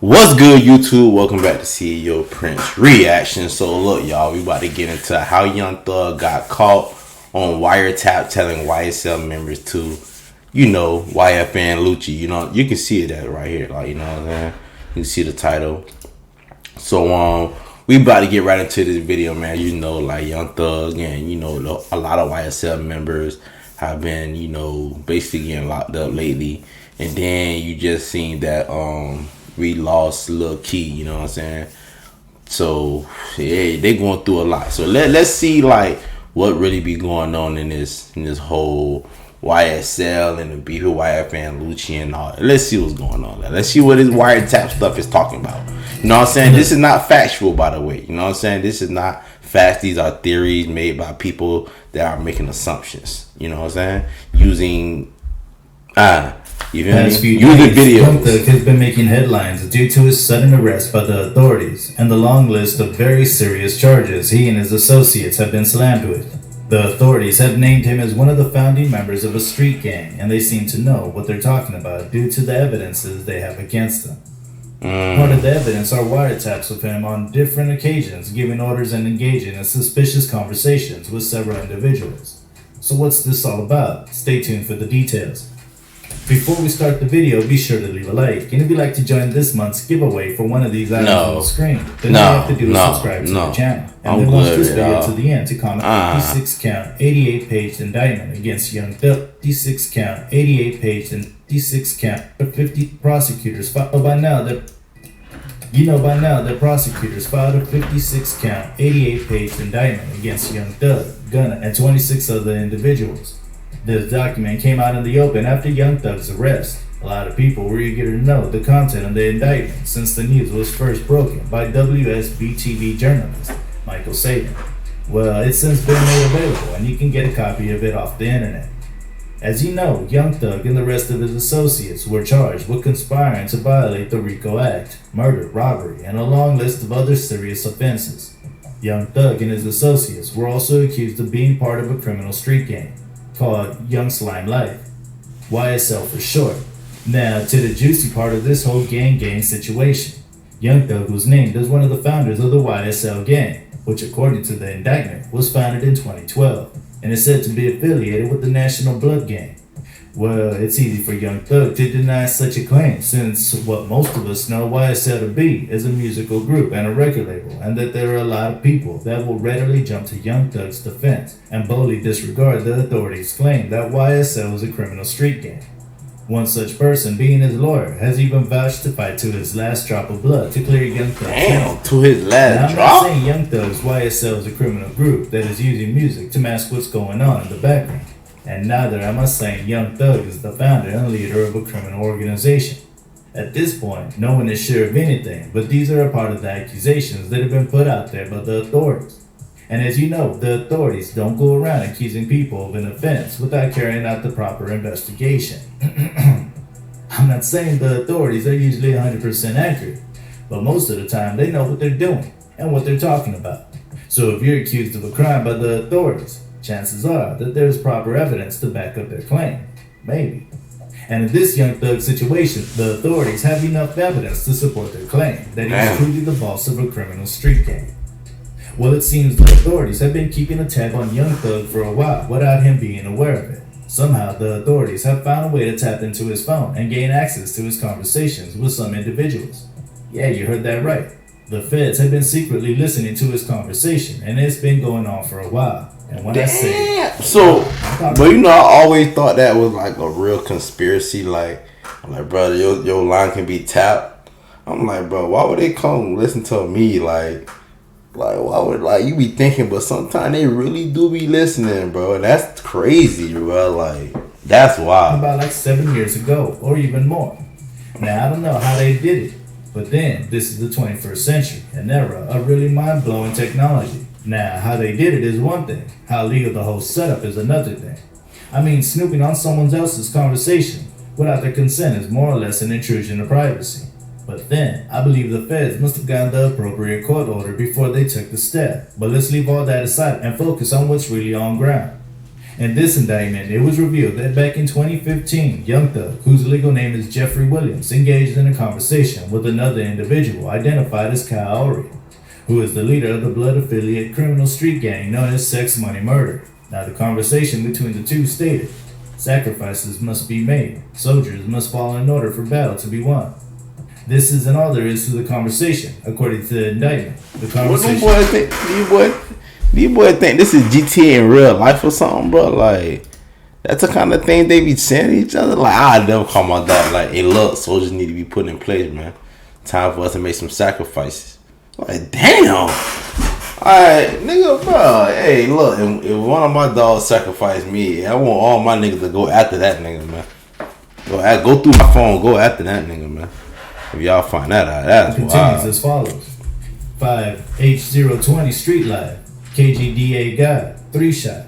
What's good, YouTube? Welcome back to CEO Prince Reaction. So look, y'all, we about to get into how Young Thug got caught on Wiretap telling YSL members to, YFN Lucci. You can see it right here, like, you know what I'm saying? You can see the title. So we about to get right into this video, man. Like Young Thug and a lot of YSL members have been, basically getting locked up lately. And then you just seen that we lost Lucci, you know what I'm saying? So yeah, they going through a lot. So let's see like what really be going on in this whole YSL and the beef with YFN Lucci and all. Let's see what's going on. Let's see what this wiretap stuff is talking about. You know what I'm saying? This is not factual, by the way. You know what I'm saying? This is not facts. These are theories made by people that are making assumptions. You know what I'm saying? Using you feel me? Using videos. Young Thug has been making headlines due to his sudden arrest by the authorities and the long list of very serious charges he and his associates have been slammed with. The authorities have named him as one of the founding members of a street gang, and they seem to know what they're talking about due to the evidences they have against him. Part of the evidence are wiretaps of him on different occasions, giving orders and engaging in suspicious conversations with several individuals. So what's this all about? Stay tuned for the details. Before we start the video, be sure to leave a like. And if you'd like to join this month's giveaway for one of these items on the screen, then all you have to do is subscribe to the channel. And then watch this video to the end to comment 56 count, 88 page indictment against Young Thug. 56 count, 88 page, and 56 count. 50 prosecutors filed by now that prosecutors filed a 56 count, 88 page indictment against Young Thug, Gunna, and 26 other individuals. This document came out in the open after Young Thug's arrest. A lot of people were eager to know the content of the indictment since the news was first broken by WSB-TV journalist Michael Saban. Well, it's since been made available and you can get a copy of it off the internet. As you know, Young Thug and the rest of his associates were charged with conspiring to violate the RICO Act, murder, robbery, and a long list of other serious offenses. Young Thug and his associates were also accused of being part of a criminal street gang called Young Slime Life, YSL for short. Now to the juicy part of this whole gang situation. Young Thug was named as one of the founders of the YSL gang, which according to the indictment was founded in 2012 and is said to be affiliated with the National Blood Gang. Well, it's easy for Young Thug to deny such a claim since what most of us know YSL to be is a musical group and a record label, and that there are a lot of people that will readily jump to Young Thug's defense and boldly disregard the authorities' claim that YSL is a criminal street gang. One such person, being his lawyer, has even vouched to fight to his last drop of blood to clear Young Thug's name. To his last drop? I'm not saying Young Thug's YSL is a criminal group that is using music to mask what's going on in the background. And neither am I saying Young Thug is the founder and leader of a criminal organization. At this point, no one is sure of anything, but these are a part of the accusations that have been put out there by the authorities. And as you know, the authorities don't go around accusing people of an offense without carrying out the proper investigation. I'm not saying the authorities are usually 100% accurate, but most of the time they know what they're doing and what they're talking about. So if you're accused of a crime by the authorities, chances are that there's proper evidence to back up their claim. Maybe. And in this Young Thug situation, the authorities have enough evidence to support their claim that he's truly the boss of a criminal street gang. Well, it seems the authorities have been keeping a tab on Young Thug for a while without him being aware of it. Somehow, the authorities have found a way to tap into his phone and gain access to his conversations with some individuals. Yeah, you heard that right. The feds have been secretly listening to his conversation, and it's been going on for a while. And when I say I always thought that was like a real conspiracy. Like, I'm like, brother, your line can be tapped. I'm like, bro, why would they come listen to me? Like why would you be thinking? But sometimes they really do be listening, bro. And that's crazy, bro. Like, that's wild. About like 7 years ago, or even more. Now I don't know how they did it, but then this is the 21st century, an era of really mind-blowing technology. Now, how they did it is one thing. How legal the whole setup is another thing. I mean, snooping on someone else's conversation without their consent is more or less an intrusion of privacy. But then, I believe the feds must have gotten the appropriate court order before they took the step. But let's leave all that aside and focus on what's really on ground. In this indictment, it was revealed that back in 2015, Young Thug, whose legal name is Jeffrey Williams, engaged in a conversation with another individual identified as Kyle Ory, who is the leader of the blood affiliate criminal street gang known as Sex Money Murder. Now, the conversation between the two stated, sacrifices must be made, soldiers must fall in order for battle to be won. This isn't all there is to the conversation, according to the indictment. The conversation. These boys think this is GTA in real life or something, bro. Like, that's the kind of thing they be saying to each other. Like, I never call my dog. Like, hey, look, soldiers need to be put in place, man. Time for us to make some sacrifices. Like, damn. Alright, nigga, bro. Hey, look, if one of my dogs sacrificed me, I want all my niggas to go after that nigga, man. Go through my phone, go after that nigga, man. If y'all find that out, that's wild. Continues as follows. 5H020 Street Live. KGDA God, 3-shot,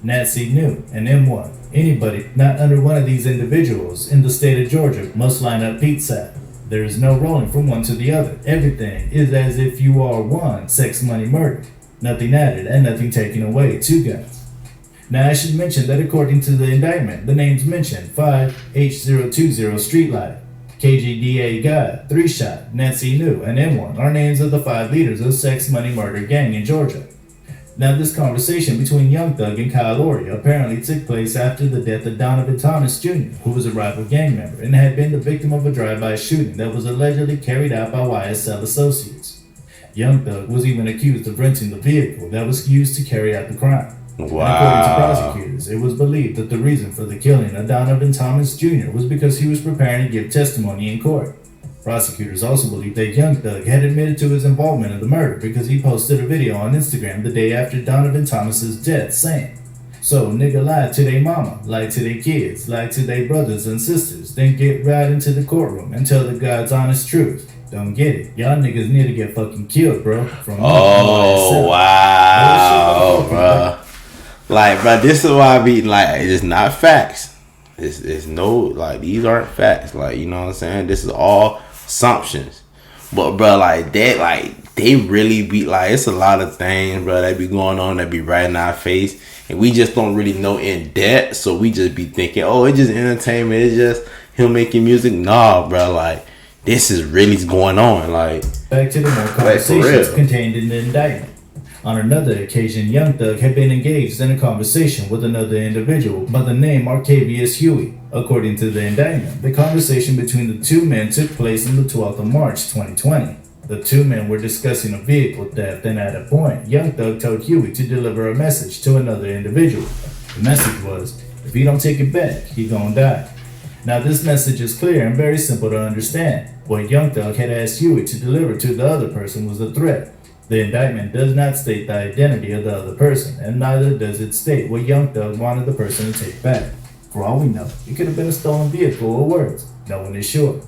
Nazi New, and M1. Anybody not under one of these individuals in the state of Georgia must line up Pete's side. There is no rolling from one to the other. Everything is as if you are one Sex Money Murder. Nothing added and nothing taken away. 2 guns. Now I should mention that according to the indictment, the names mentioned 5H020 Street Live, KGDA God, 3-shot, Nancy New, and M1 are names of the 5 leaders of Sex Money Murder gang in Georgia. Now, this conversation between Young Thug and Kyle Ory apparently took place after the death of Donovan Thomas Jr., who was a rival gang member and had been the victim of a drive-by shooting that was allegedly carried out by YSL associates. Young Thug was even accused of renting the vehicle that was used to carry out the crime. Wow. And according to prosecutors, it was believed that the reason for the killing of Donovan Thomas Jr. was because he was preparing to give testimony in court. Prosecutors also believe that Young Thug had admitted to his involvement in the murder because he posted a video on Instagram the day after Donovan Thomas's death saying, "So nigga lied to their mama, lied to their kids, lied to their brothers and sisters, then get right into the courtroom and tell the God's honest truth. Don't get it. Y'all niggas need to get fucking killed, bro." From wow, bro. Like, bro, this is why I be like, it's not facts. It's no, like, these aren't facts. Like, you know what I'm saying? This is all assumptions. But bro, like that, like they really be like, it's a lot of things, bro, that be going on that be right in our face, and we just don't really know in depth. So we just be thinking, oh, it's just entertainment, it's just him making music. Nah, bro, like this is really going on. Like, back to the more conversations contained in the indictment. On another occasion, Young Thug had been engaged in a conversation with another individual by the name Arcavius Huey. According to the indictment, the conversation between the 2 men took place on the 12th of March, 2020. The 2 men were discussing a vehicle theft, and at a point, Young Thug told Huey to deliver a message to another individual. The message was, if he don't take it back, he gonna die. Now this message is clear and very simple to understand. What Young Thug had asked Huey to deliver to the other person was a threat. The indictment does not state the identity of the other person, and neither does it state what Young Thug wanted the person to take back. For all we know, it could have been a stolen vehicle or words. No one is sure.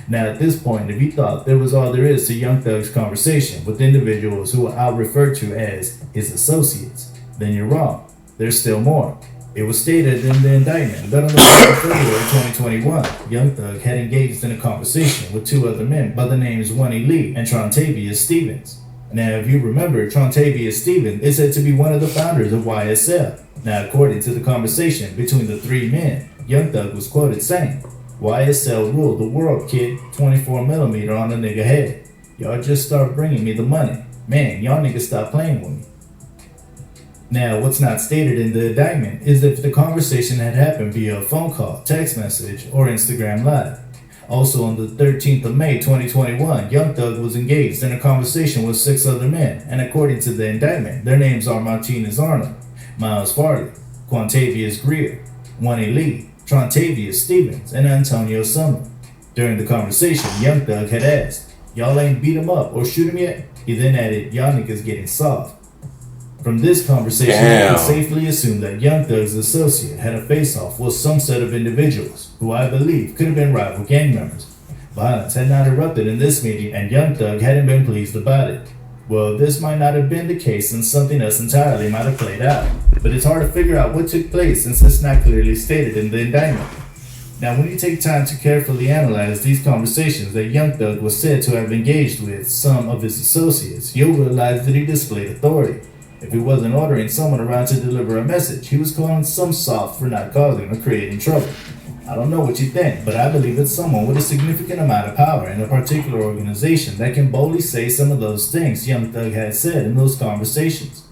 Now at this point, if you thought there was all there is to Young Thug's conversation with individuals who I'll refer to as his associates, then you're wrong. There's still more. It was stated in the indictment that on the 1st of February 2021, Young Thug had engaged in a conversation with 2 other men by the names Wunny Lee and Trontavious Stevens. Now, if you remember, Trontavious Stevens is said to be one of the founders of YSL. Now, according to the conversation between the 3 men, Young Thug was quoted saying, "YSL ruled the world, kid, 24mm on a nigga head. Y'all just start bringing me the money. Man, y'all niggas stop playing with me." Now, what's not stated in the indictment is if the conversation had happened via a phone call, text message, or Instagram Live. Also, on the 13th of May 2021, Young Thug was engaged in a conversation with 6 other men, and according to the indictment, their names are Martinez Arnold, Miles Farley, Quantavious Greer, Wunny Lee, Trontavious Stevens, and Antonio Summer. During the conversation, Young Thug had asked, "Y'all ain't beat him up or shoot him yet?" He then added, "Y'all niggas getting soft." From this conversation, we can safely assume that Young Thug's associate had a face-off with some set of individuals, who I believe could have been rival gang members. Violence had not erupted in this meeting, and Young Thug hadn't been pleased about it. Well, this might not have been the case, and something else entirely might have played out. But it's hard to figure out what took place since it's not clearly stated in the indictment. Now, when you take time to carefully analyze these conversations that Young Thug was said to have engaged with some of his associates, you'll realize that he displayed authority. If he wasn't ordering someone around to deliver a message, he was calling some soft for not causing or creating trouble. I don't know what you think, but I believe it's someone with a significant amount of power in a particular organization that can boldly say some of those things Young Thug had said in those conversations.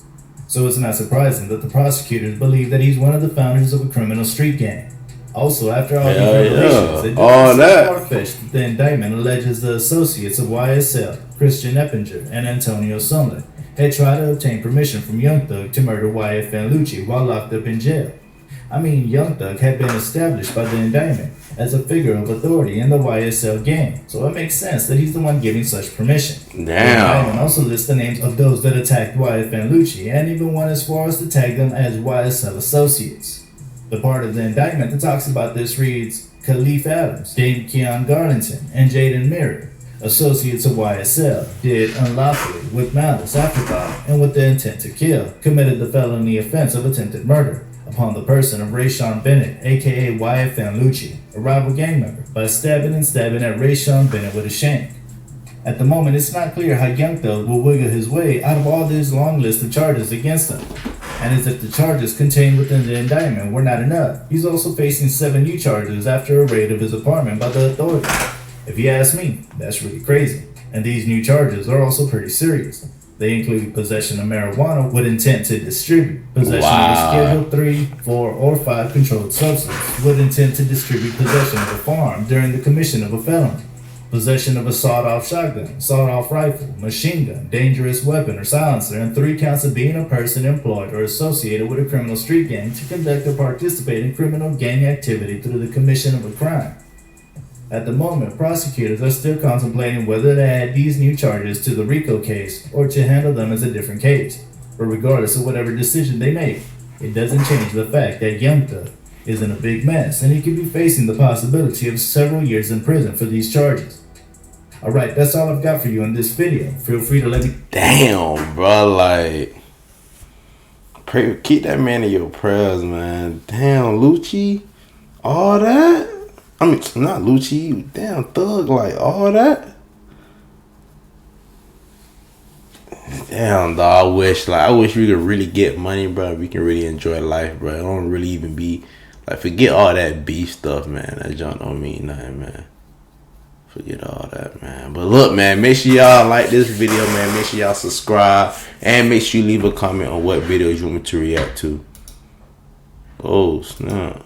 So it's not surprising that the prosecutors believe that he's one of the founders of a criminal street gang. Also, after all these revelations, it doesn't seem far-fetched that the indictment alleges the associates of YSL, Christian Eppinger, and Antonio Sumlin, had tried to obtain permission from Young Thug to murder YF and Lucci while locked up in jail. I mean, Young Thug had been established by the indictment as a figure of authority in the YSL gang, so it makes sense that he's the one giving such permission. Damn. The indictment also lists the names of those that attacked YF and Lucci, and even went as far as to tag them as YSL associates. The part of the indictment that talks about this reads, Khalif Adams, Dame Keon Garlington, and Jaden Murray, associates of YSL, did unlawfully, with malice aforethought, and with the intent to kill, committed the felony offense of attempted murder upon the person of Rayshawn Bennett, aka YFN Lucci, a rival gang member, by stabbing at Rayshawn Bennett with a shank. At the moment, it's not clear how Young Thug will wiggle his way out of all this long list of charges against him. And as if the charges contained within the indictment were not enough, he's also facing 7 new charges after a raid of his apartment by the authorities. If you ask me, that's really crazy. And these new charges are also pretty serious. They include possession of marijuana with intent to distribute, possession of a Schedule 3, 4, or 5 controlled substance with intent to distribute possession of a firearm during the commission of a felony, possession of a sawed-off shotgun, sawed-off rifle, machine gun, dangerous weapon or silencer, and 3 counts of being a person employed or associated with a criminal street gang to conduct or participate in criminal gang activity through the commission of a crime. At the moment, prosecutors are still contemplating whether to add these new charges to the RICO case or to handle them as a different case. But regardless of whatever decision they make, it doesn't change the fact that Young Thug is in a big mess and he could be facing the possibility of several years in prison for these charges. Alright, that's all I've got for you in this video. Feel free to let me... Damn, bro, like... keep that man in your prayers, man. Damn, Lucci, all that? I mean, not Lucci, damn, Thug, like, all that? Damn, dog, I wish we could really get money, bro. We can really enjoy life, bro. It don't really even be, like, forget all that beef stuff, man. That junk don't mean nothing, man. Forget all that, man. But look, man, make sure y'all like this video, man. Make sure y'all subscribe. And make sure you leave a comment on what videos you want me to react to. Oh, snap.